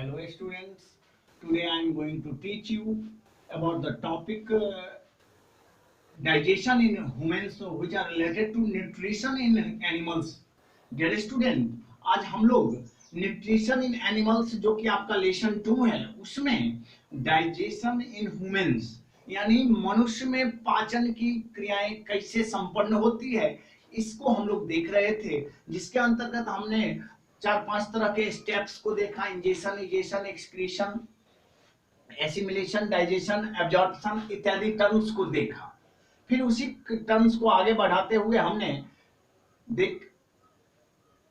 Hello students, today I am going to teach you about the topic digestion in humans which are related to nutrition in animals. Dear student, आज हम लोग nutrition in animals जो कि आपका lesson 2 है उसमें digestion in humans यानी मनुष्य में पाचन की क्रियाएं कैसे संपन्न होती है इसको हम लोग देख रहे थे, जिसके अंतर्गत हमने 4-5 तरह के स्टेप्स को देखा। Ingestion, egestion, excretion, assimilation, digestion, absorption इत्यादि टर्म्स को देखा। फिर उसी टर्म्स को आगे बढ़ाते हुए हमने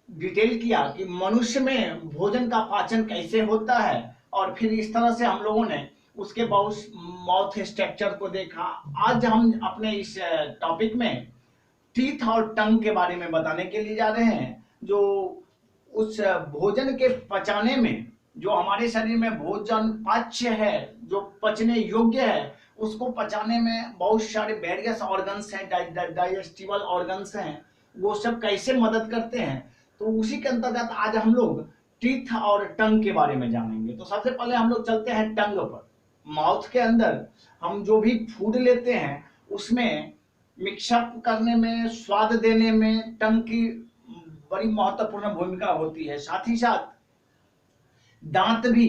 डिटेल किया कि मनुष्य में भोजन का पाचन कैसे होता है, और फिर इस तरह से हम लोगों ने उसके बहुत माउथ स्ट्रक्चर को देखा। आज हम अपने इस टॉपिक में टीथ और टंग के बारे में बताने के लिए जा रहे हैं, जो उस भोजन के पचाने में, जो हमारे शरीर में भोजन पाच्य है, जो पचने योग्य है, उसको पचाने में बहुत सारे वेरियस ऑर्गन्स हैं, डाइजेस्टिबल ऑर्गन्स हैं, वो सब कैसे मदद करते हैं। तो उसी के अंतर्गत आज हम लोग टीथ और टंग के बारे में जानेंगे। तो सबसे पहले हम लोग चलते हैं टंग पर। माउथ के अंदर हम जो भी फूड लेते हैं उसमें मिक्सअप करने में, स्वाद देने में टंग की बड़ी महत्वपूर्ण भूमिका होती है। साथ ही साथ दांत भी,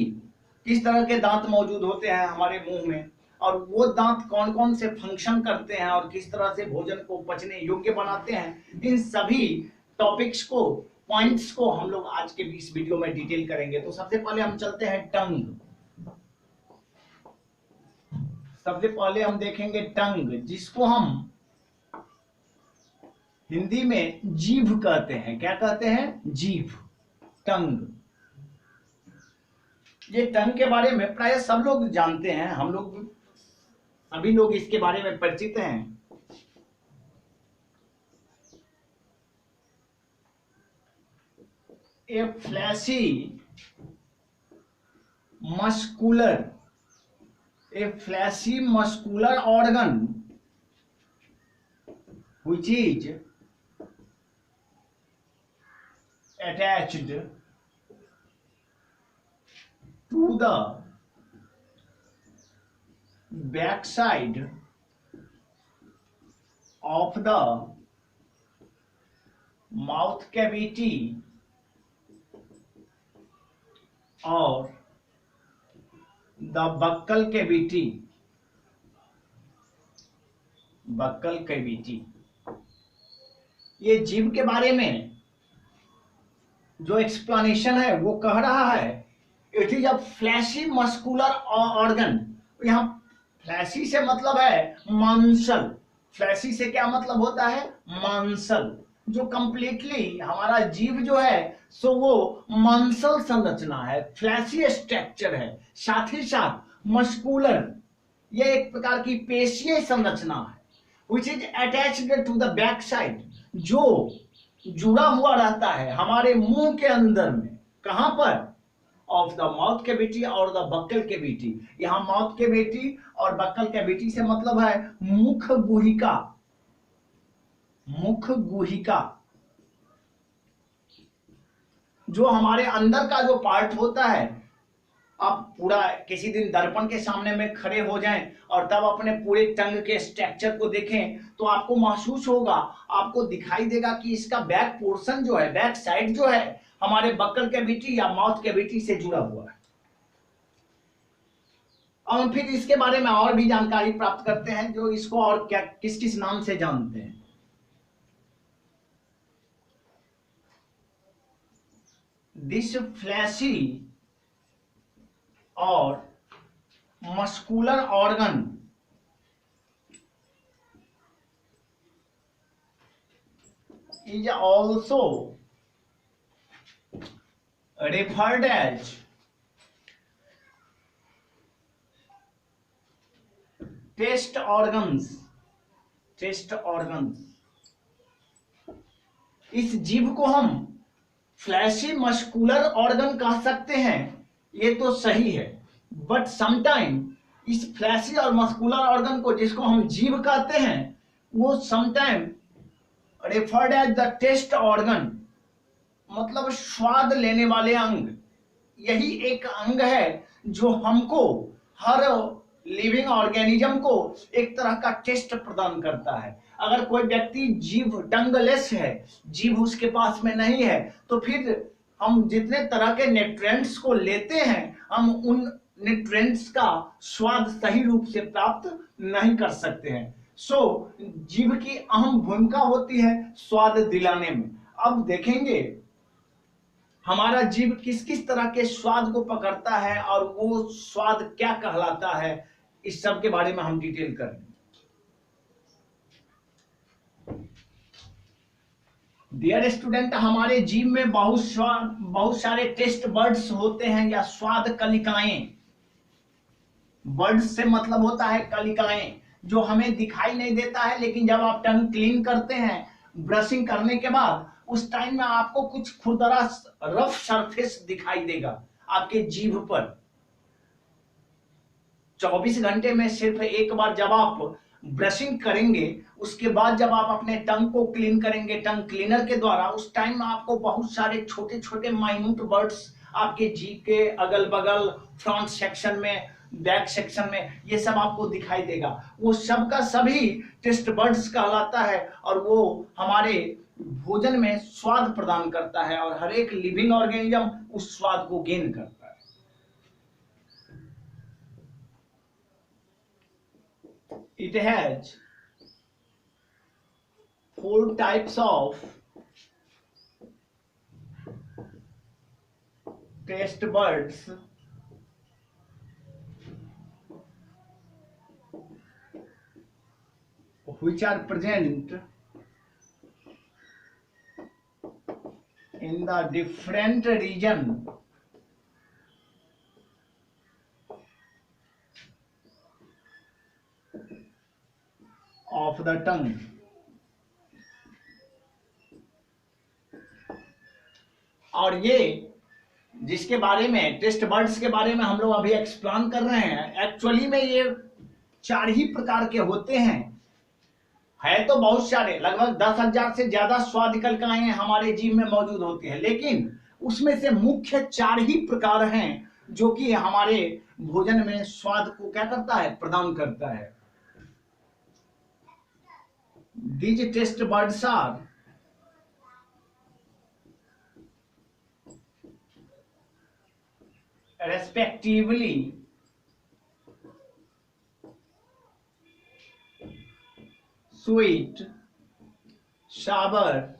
किस तरह के दांत मौजूद होते हैं हमारे मुंह में, और वो दांत कौन कौन से फंक्शन करते हैं और किस तरह से भोजन को पचने योग्य बनाते हैं, इन सभी टॉपिक्स को, पॉइंट्स को हम लोग आज के इस वीडियो में डिटेल करेंगे। तो सबसे पहले हम चलते हैं टंग। सबसे पहले हम देखेंगे टंग, जिसको हम हिंदी में जीभ कहते हैं। क्या कहते हैं? जीभ, टंग। ये टंग के बारे में प्राय सब लोग जानते हैं, हम लोग सभी लोग इसके बारे में परिचित हैं। A flashy muscular organ which is attached to the backside of the mouth cavity और द बक्कल कैविटी। ये जीभ के बारे में जो एक्सप्लेनेशन है वो कह रहा है, it is a fleshy muscular organ. यहाँ फ्लैशी से मतलब है मांसल। फ्लैशी से क्या मतलब होता है? मांसल। जो कंप्लीटली हमारा जीभ जो है सो वो मांसल संरचना है, फ्लैशी स्ट्रक्चर है। साथ ही साथ मस्कुलर, ये एक प्रकार की पेशीय संरचना है, which is attached to the back side, जो जुड़ा हुआ रहता है हमारे मुंह के अंदर में। कहां पर? ऑफ द माउथ कैविटी और द बक्कल कैविटी। यहां माउथ कैविटी और बक्कल कैविटी से मतलब है मुख गुहिका। मुख गुहिका जो हमारे अंदर का जो पार्ट होता है। आप पूरा किसी दिन दर्पण के सामने में खड़े हो जाएं और तब अपने पूरे टंग के स्ट्रक्चर को देखें तो आपको महसूस होगा, आपको दिखाई देगा कि इसका बैक पोर्शन जो है, बैक साइड जो है, हमारे बक्कल कैविटी या माउथ कैविटी से जुड़ा हुआ है। और फिर इसके बारे में और भी जानकारी प्राप्त करते हैं, जो इसको और क्या किस किस नाम से जानते हैं। दिस फ्लैशी और muscular organ is also referred as taste organs। इस जीभ को हम फ्लैशी मस्कुलर ऑर्गन कह सकते हैं, ये तो सही है, बट समटाइम इस फ्लैशी और मस्कुलर ऑर्गन को, जिसको हम जीभ कहते हैं, वो sometime referred as the taste organ, मतलब स्वाद लेने वाले अंग। यही एक अंग है जो हमको, हर लिविंग ऑर्गेनिज्म को एक तरह का टेस्ट प्रदान करता है। अगर कोई व्यक्ति जीभ टंगलेस है, जीभ उसके पास में नहीं है, तो फिर हम जितने तरह के न्यूट्रिएंट्स को लेते हैं, हम उन न्यूट्रिएंट्स का स्वाद सही रूप से प्राप्त नहीं कर सकते हैं। सो जीभ की अहम भूमिका होती है स्वाद दिलाने में। अब देखेंगे हमारा जीभ किस किस तरह के स्वाद को पकड़ता है और वो स्वाद क्या कहलाता है, इस सब के बारे में हम डिटेल करेंगे। डियर स्टूडेंट, हमारे जीभ में बहुत सारे टेस्ट बर्ड्स होते हैं या स्वाद कलिकाएं। बर्ड्स से मतलब होता है कलिकाएं, जो हमें दिखाई नहीं देता है, लेकिन जब आप टंग क्लीन करते हैं ब्रशिंग करने के बाद, उस टाइम में आपको कुछ खुरदरा रफ सरफेस दिखाई देगा आपके जीभ पर। 24 घंटे में सिर्फ एक बार जब आप ब्रशिंग करेंगे, उसके बाद जब आप अपने टंग को क्लीन करेंगे टंग क्लीनर के द्वारा, उस टाइम में आपको बहुत सारे छोटे छोटे माइन्यूट बर्ड्स आपके जीभ के अगल बगल, फ्रंट सेक्शन में, बैक सेक्शन में, ये सब आपको दिखाई देगा। वो सब का सभी टेस्ट बर्ड्स कहलाता है और वो हमारे भोजन में स्वाद प्रदान करता है और हर एक लिविंग ऑर्गेनिज्म उस स्वाद को गेन करता है। It has 4 types of taste buds which are present in the different region of the tongue. और ये जिसके बारे में, टेस्ट बर्ड्स के बारे में हम लोग अभी एक्सप्लेन कर रहे हैं, एक्चुअली में ये 4 ही प्रकार के होते हैं। है तो बहुत सारे, लगभग 10,000 से ज्यादा स्वाद कलिकाएं हमारे जीभ में मौजूद होती है, लेकिन उसमें से मुख्य 4 ही प्रकार हैं जो कि हमारे भोजन में स्वाद को क्या करता है, प्रदान करता है। These taste buds are respectively sweet, sour,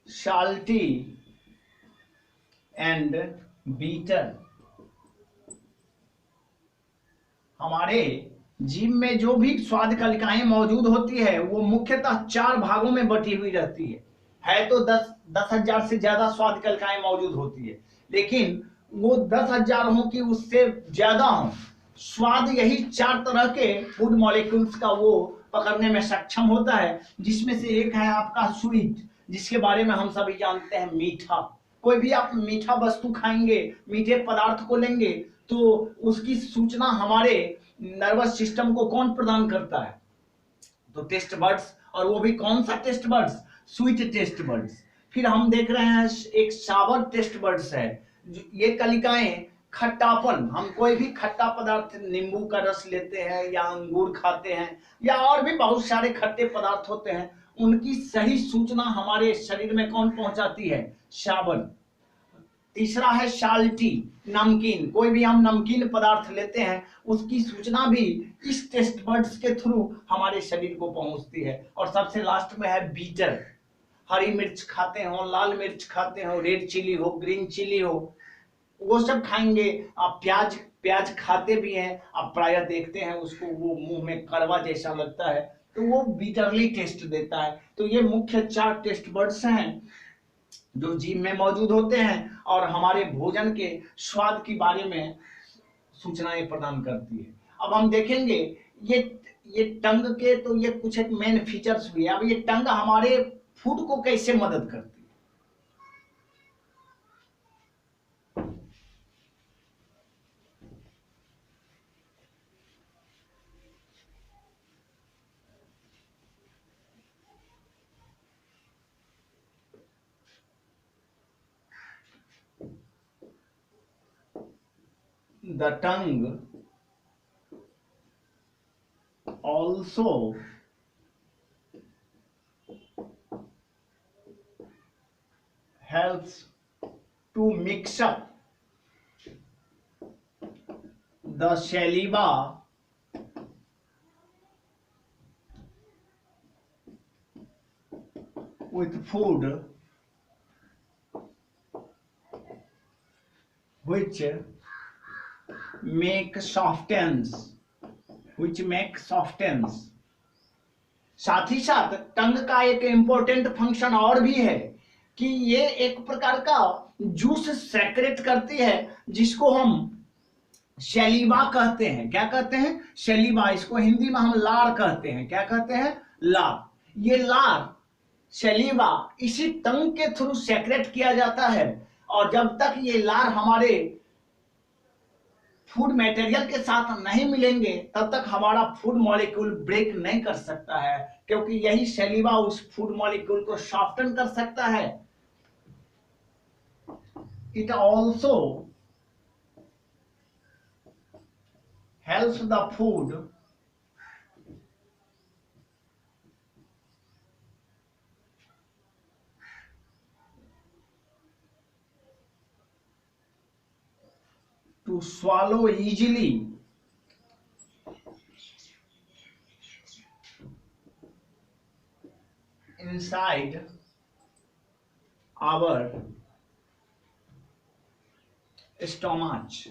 salty and bitter. हमारे जीभ में जो भी स्वाद कलिकाएं मौजूद होती है वो मुख्यतः 4 भागों में बटी हुई रहती है तो 10,000 से ज्यादा स्वाद कलिकाएं मौजूद होती है, लेकिन वो 10,000 हो कि उससे ज्यादा हो, स्वाद यही 4 तरह के फूड मॉलिक्यूल्स का वो पकड़ने में सक्षम होता है, जिसमें से एक है आपका स्वीट, जिसके बारे में हम सभी जानते हैं मीठा। कोई भी आप मीठा वस्तु खाएंगे, मीठे पदार्थ को लेंगे, तो उसकी सूचना हमारे नर्वस सिस्टम को कौन प्रदान करता है, तो टेस्ट बर्ड्स। और वो भी कौन सा taste buds, sweet taste buds. फिर हम देख रहे हैं एक सावर टेस्ट बर्ड्स है, ये कलिकाएं खट्टापन, हम कोई भी खट्टा पदार्थ, नींबू का रस लेते हैं या अंगूर खाते हैं या और भी बहुत सारे खट्टे पदार्थ होते हैं, उनकी सही सूचना हमारे शरीर में कौन पहुंचाती है, सावर। तीसरा है साल्टी, नमकीन, कोई भी हम नमकीन पदार्थ लेते हैं उसकी सूचना भी इस टेस्ट बर्ड्स के थ्रू हमारे शरीर को पहुंचती है। और सबसे लास्ट में है बीटर, हरी मिर्च खाते हो, लाल मिर्च खाते हो, रेड चिली हो, ग्रीन चिली हो, वो सब खाएंगे आप। प्याज प्याज खाते भी हैं आप, प्रायः देखते हैं उसको, वो मुंह में कड़वा जैसा लगता है तो वो बीटरली टेस्ट देता है। तो ये मुख्य 4 टेस्ट बर्ड्स हैं जो जीभ में मौजूद होते हैं और हमारे भोजन के स्वाद के बारे में सूचनाएं प्रदान करती है। अब हम देखेंगे ये टंग के तो ये कुछ एक मेन फीचर्स भी है। अब ये टंग हमारे फूड को कैसे मदद करती है, the tongue also helps to mix up the saliva with food, which make softens, साथ ही साथ टंग का एक इंपॉर्टेंट फंक्शन और भी है कि ये एक प्रकार का जूस सेक्रेट करती है, जिसको हम शैलीवा कहते हैं। क्या कहते हैं? शैलीवा। इसको हिंदी में हम लार कहते हैं। क्या कहते हैं? लार। ये लार, शैलीवा, इसी टंग के थ्रू सेक्रेट किया जाता है, और जब तक ये लार हमारे फूड मटेरियल के साथ नहीं मिलेंगे तब तक हमारा फूड मॉलिक्यूल ब्रेक नहीं कर सकता है, क्योंकि यही सैलिवा उस फूड मॉलिक्यूल को सॉफ्टन कर सकता है। It also helps the food to swallow easily inside our stomach।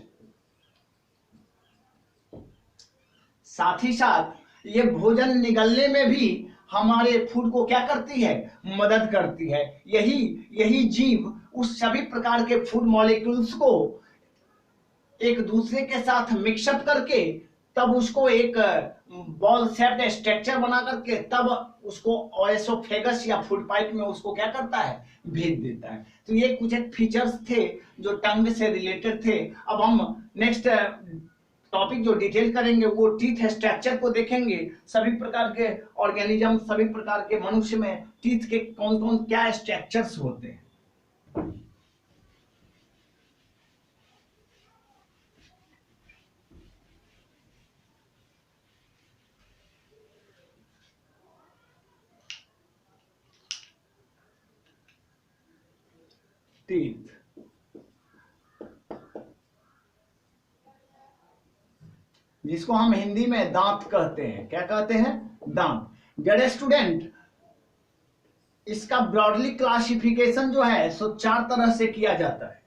साथ ही साथ ये भोजन निगलने में भी हमारे फूड को क्या करती है? मदद करती है। यही जीव उस सभी प्रकार के फूड मॉलिक्यूल्स को एक दूसरे के साथ मिक्सअप करके तब उसको एक बॉल शेप्ड स्ट्रक्चर बना करके तब उसको ओएसोफेगस या फूड पाइप में उसको क्या करता है? भेज देता है। तो ये कुछ एक फीचर्स थे जो टंग से रिलेटेड थे। अब हम नेक्स्ट टॉपिक जो डिटेल करेंगे वो टीथ स्ट्रक्चर को देखेंगे। सभी प्रकार के ऑर्गेनिज्म, सभी प्रकार के मनुष्य में टीथ के कौन कौन क्या स्ट्रक्चर्स होते हैं। टीथ, जिसको हम हिंदी में दांत कहते हैं। क्या कहते हैं? दांत। डियर स्टूडेंट, इसका ब्रॉडली क्लासिफिकेशन जो है सो 4 तरह से किया जाता है।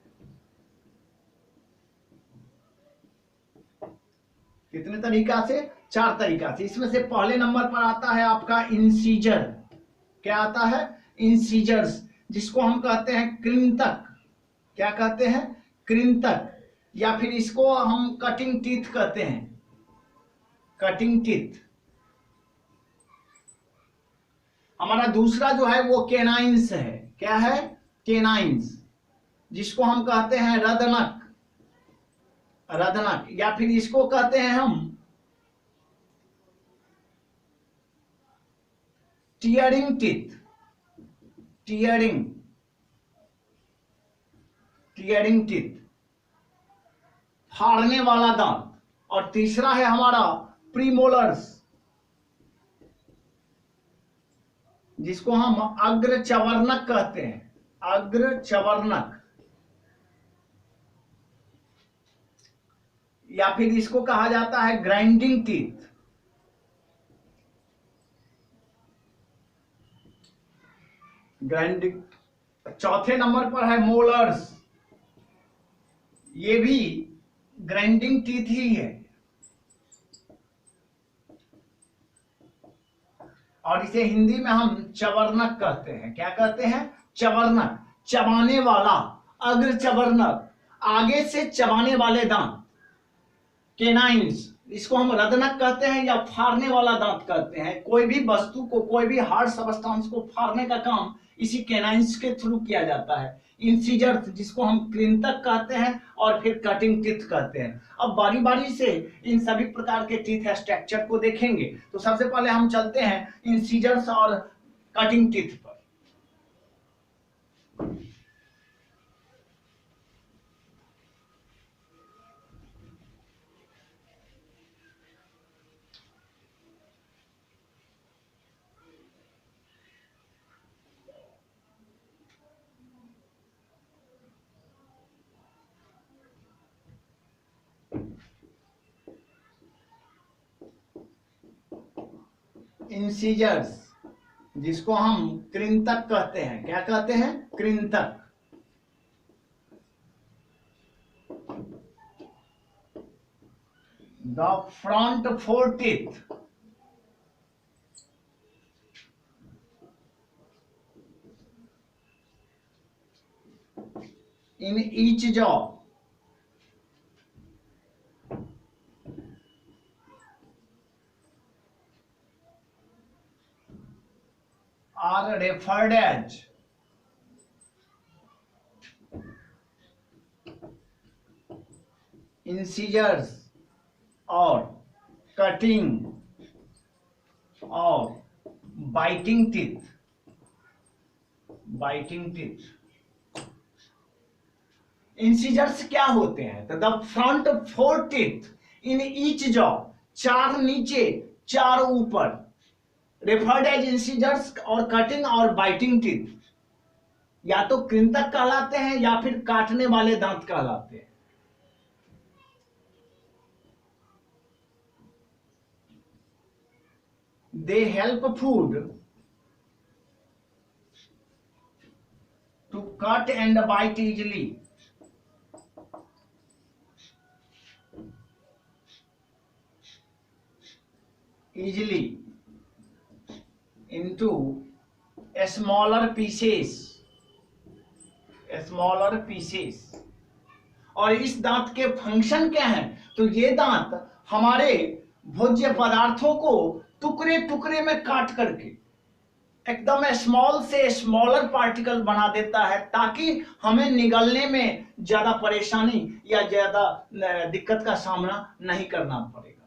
कितने तरीका से? 4 तरीका से। इसमें से पहले नंबर पर आता है आपका इंसीजर। क्या आता है? इंसीजर्स, जिसको हम कहते हैं कृंतक। क्या कहते हैं? कृंतक। या फिर इसको हम कटिंग टीथ कहते हैं। Cutting teeth. हमारा दूसरा जो है वो केनाइंस है। क्या है? केनाइंस, जिसको हम कहते हैं रदनक। रदनक, या फिर इसको कहते हैं हम टीयरिंग टीथ। टीयरिंग टीथ, फाड़ने वाला दांत। और तीसरा है हमारा प्रीमोलर्स, जिसको हम अग्र चवर्णक कहते हैं। अग्र चवर्णक, या फिर इसको कहा जाता है ग्राइंडिंग टीथ। ग्राइंडिंग। चौथे नंबर पर है मोलर्स। ये भी ग्राइंडिंग टीथ ही है, और इसे हिंदी में हम चवर्णक कहते हैं। क्या कहते हैं? चवर्णक, चबाने वाला। अग्र चवर्णक, आगे से चबाने वाले दांत। केनाइंस, इसको हम रदनक कहते हैं या फाड़ने वाला दांत कहते हैं। कोई भी वस्तु को, कोई भी हार्ड सब्सटेंस को फाड़ने का काम इसी केनाइंस के थ्रू किया जाता है। इंसीजर, जिसको हम कृंतक कहते हैं, और फिर कटिंग टीथ कहते हैं। अब बारी बारी से इन सभी प्रकार के टीथ स्ट्रक्चर को देखेंगे। तो सबसे पहले हम चलते हैं इंसीजर्स और कटिंग टीथ पर। इंसीजर्स, जिसको हम कृंतक कहते हैं, क्या कहते हैं, कृंतक। The front four teeth in each jaw are referred as incisors or cutting or biting teeth, biting teeth। Incisors क्या होते हैं, तो the front four teeth in each jaw, चार नीचे चार ऊपर, रेफर्ड एज इंसीजर्स और कटिंग और बाइटिंग टीथ, या तो कृंतक कहलाते हैं या फिर काटने वाले दांत कहलाते हैं। They help food to cut and bite easily, easily into smaller pieces, smaller pieces। और इस दांत के फंक्शन क्या है, तो ये दांत हमारे भोज्य पदार्थों को टुकड़े टुकड़े में काट करके एकदम स्मॉल से स्मॉलर पार्टिकल बना देता है, ताकि हमें निगलने में ज्यादा परेशानी या ज्यादा दिक्कत का सामना नहीं करना पड़ेगा।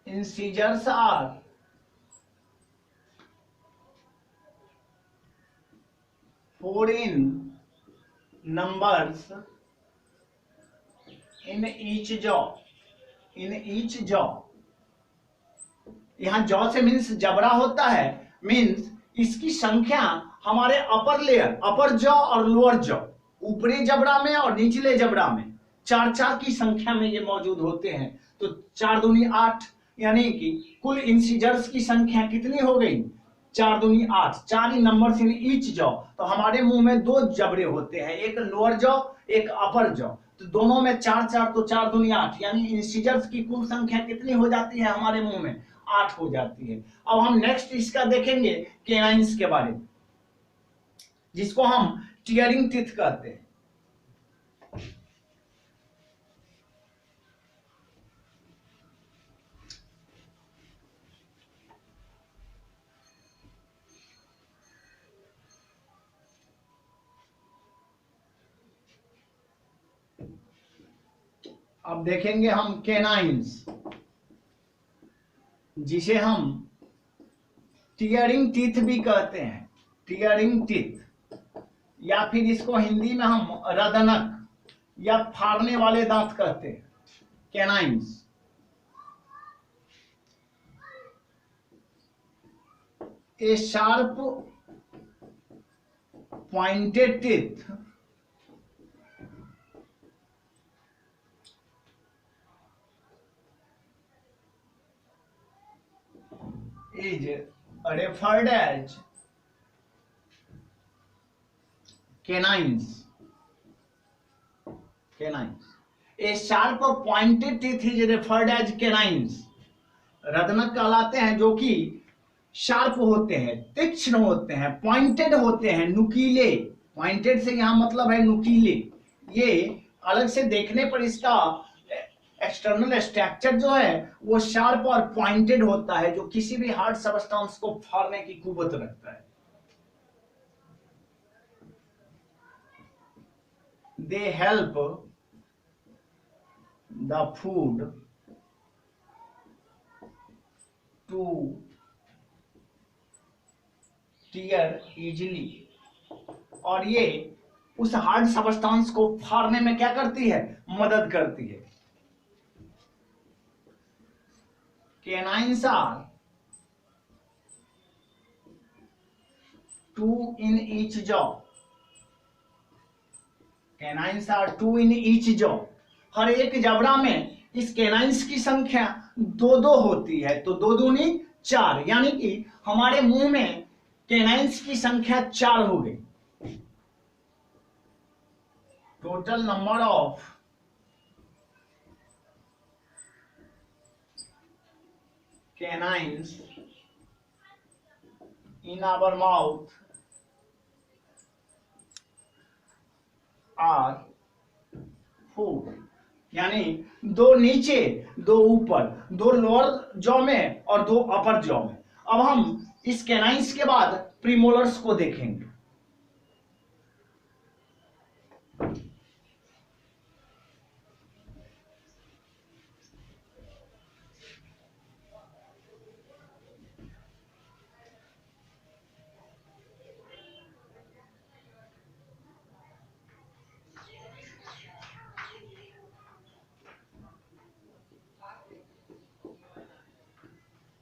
Incisors are four in numbers in each jaw, in each jaw। यहाँ जॉ से मीन्स जबड़ा होता है, मीन्स इसकी संख्या हमारे अपर लेयर, अपर जॉ और लोअर जॉ, ऊपरी जबड़ा में और निचले जबड़ा में चार चार की संख्या में ये मौजूद होते हैं। तो 4 दूनी 8, यानी कि कुल इंसीजर्स की संख्या कितनी हो गई, 4 दूनी 8, 4 ही नंबर इन ईच जॉ। तो हमारे मुंह में दो जबड़े होते हैं, एक लोअर जॉ एक अपर जॉ, तो दोनों में 4 4, तो 4 दूनी 8, यानी इंसीजर्स की कुल संख्या कितनी हो जाती है हमारे मुंह में, 8 हो जाती है। अब हम नेक्स्ट इसका देखेंगे केनाइन्स के बारे में, जिसको हम टीयरिंग टीथ कहते हैं। अब देखेंगे हम केनाइन्स, जिसे हम टीयरिंग टीथ भी कहते हैं, टीयरिंग टीथ, या फिर इसको हिंदी में हम रदनक या फाड़ने वाले दांत कहते हैं, canines. A sharp pointed teeth is referred as canines, canines। A sharp pointed teeth is referred as canines। रत्नक कहलाते हैं जो कि शार्प होते हैं, तीक्ष्ण होते हैं, पॉइंटेड होते हैं, नुकीले। पॉइंटेड से यहाँ मतलब है नुकीले। ये अलग से देखने पर इसका एक्सटर्नल स्ट्रक्चर जो है वो शार्प और पॉइंटेड होता है, जो किसी भी हार्ड सबस्टेंस को फाड़ने की कुव्वत रखता है। They help the food to tear easily, और ये उस हार्ड सबस्टेंस को फाड़ने में क्या करती है, मदद करती है। Canines are 2 in each jaw. Canines are 2 in each jaw. हर एक जबड़ा में इस कैनाइंस की संख्या दो दो होती है, तो दो दूनी 4, यानी कि हमारे मुंह में कैनाइंस की संख्या 4 हो गई. Total number of canines in our mouth are 4. यानी दो नीचे, दो ऊपर, दो लोअर जॉ में और दो अपर जॉ में. अब हम इस कैनाइंस के बाद प्रीमोलर्स को देखेंगे.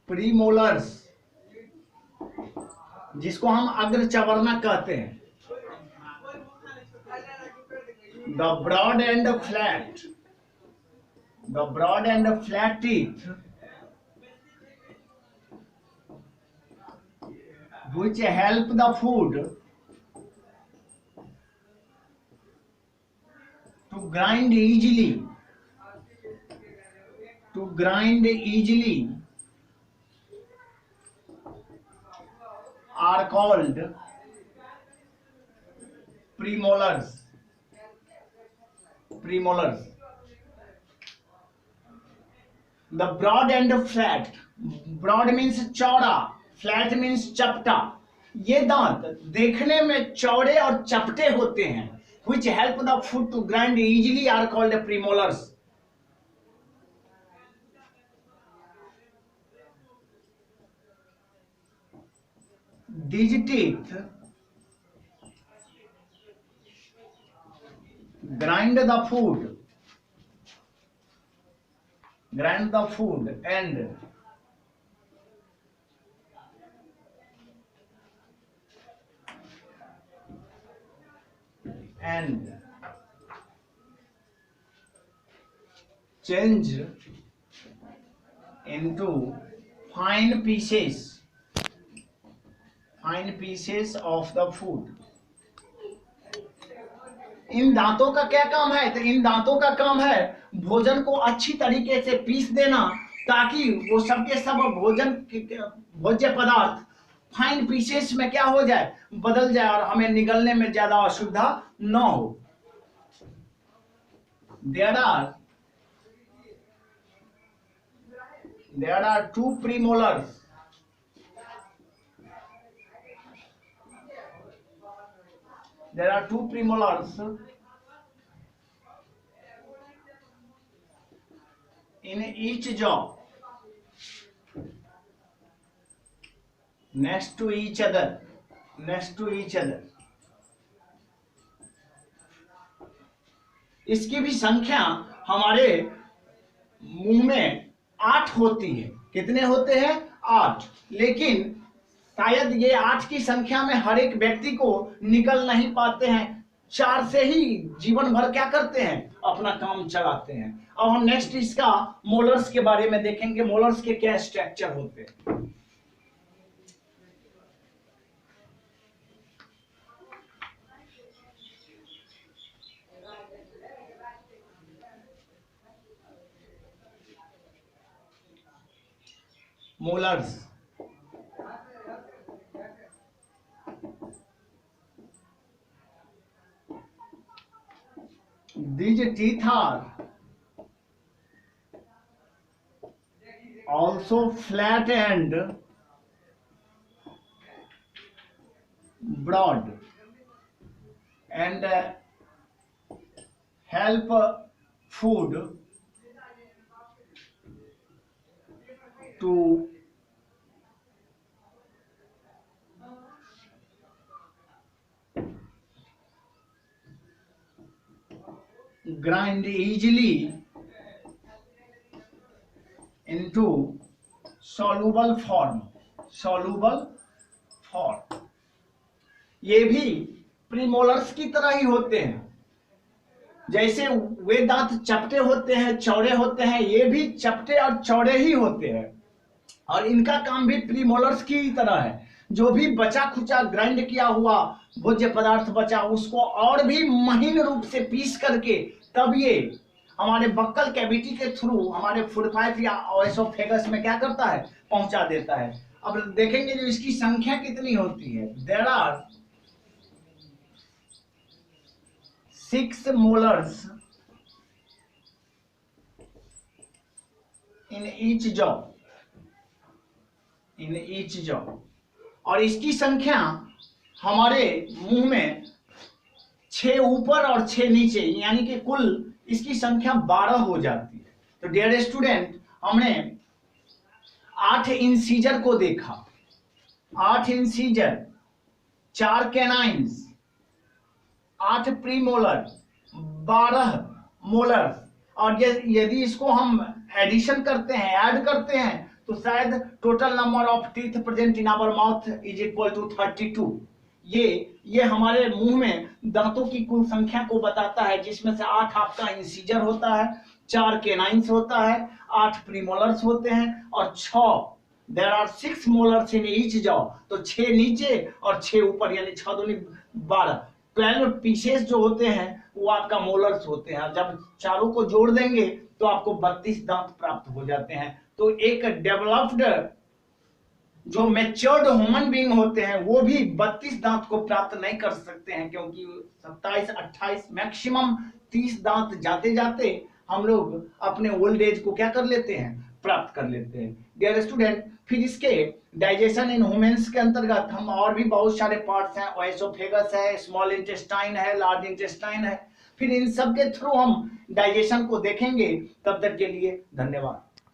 प्रीमोलर्स, जिसको हम अग्र चवर्णक कहते हैं. The broad and flat teeth which help the food to grind easily are called premolars. The broad and flat. Broad means चौड़ा, flat means चपटा. ये दांत देखने में चौड़े और चपटे होते हैं. Which help the food to grind easily are called premolars. These teeth grind the food and change into fine pieces of the food. इन दांतों का क्या काम है? तो इन दांतों का काम है भोजन को अच्छी तरीके से पीस देना, ताकि वो सबके सब भोज्य पदार्थ फाइन पीसेस में क्या हो जाए, बदल जाए और हमें निगलने में ज्यादा असुविधा न हो. There are two premolars. There are two premolars in each jaw, next to each other. इसकी भी संख्या हमारे मुंह में 8 होती है. कितने होते हैं? 8. लेकिन शायद ये 8 की संख्या में हर एक व्यक्ति को निकल नहीं पाते हैं. 4 से ही जीवन भर क्या करते हैं, अपना काम चलाते हैं. अब हम नेक्स्ट इसका मोलर्स के बारे में देखेंगे. मोलर्स के क्या स्ट्रक्चर होते हैं. Molars, these teeth are also flat and broad and help food to grind easily into soluble form. ये भी प्रीमोलर्स की तरह ही होते हैं। जैसे वे दांत चपटे होते हैं, चौड़े होते हैं, ये भी चपटे और चौड़े ही होते हैं और इनका काम भी प्रीमोलर्स की तरह है। जो भी बचा खुचा ग्राइंड किया हुआ भोज्य पदार्थ बचा उसको और भी महीन रूप से पीस करके तब ये हमारे बक्कल कैविटी के थ्रू हमारे फूड पाइप या ओएसोफेगस में क्या करता है, पहुंचा देता है। अब देखेंगे जो इसकी संख्या कितनी होती है। There are 6 molars in each jaw, in each jaw। और इसकी संख्या हमारे मुंह में 6 ऊपर और 6 नीचे, यानी कि कुल इसकी संख्या 12 हो जाती है। तो डियर स्टूडेंट, हमने 8 इंसीजर को देखा, 8 इंसीजर, 4 कैनाइन्स, 8 प्रीमोलर, 12 मोलर। और यदि इसको हम एडिशन करते हैं, ऐड करते हैं, तो शायद total number of teeth present in our mouth is equal to 32। ये हमारे मुंह में दांतों की कुल संख्या को बताता है, जिसमें से 8 आपका इंसीजर होता है, 4 केनाइन्स होता है, 8 प्रीमोलर्स होते हैं और 6 there are 6 molars in each jaw. तो 6 नीचे और 6 ऊपर, यानी 6 दूनी 12। 12 पीसेस जो होते हैं वो आपका मोलर्स होते हैं। जब चारों को जोड़ देंगे तो आपको 32 दांत प्राप्त हो जाते हैं। तो एक डेवलप्ड जो मैच्योर्ड ह्यूमन बीइंग होते हैं वो भी 32 दांत को प्राप्त नहीं कर सकते हैं, क्योंकि 27, 28, मैक्सिमम 30 दांत जाते जाते हम लोग अपने ओल्ड एज को क्या कर लेते हैं, प्राप्त कर लेते हैं। डियर स्टूडेंट, फिर इसके डाइजेशन इन ह्यूमंस के अंतर्गत हम और भी बहुत सारे पार्ट्स हैं, ओएसोफेगस है, स्मॉल इंटेस्टाइन है, लार्ज इंटेस्टाइन है। फिर इन सब के थ्रू हम डाइजेशन को देखेंगे। तब तक के लिए धन्यवाद।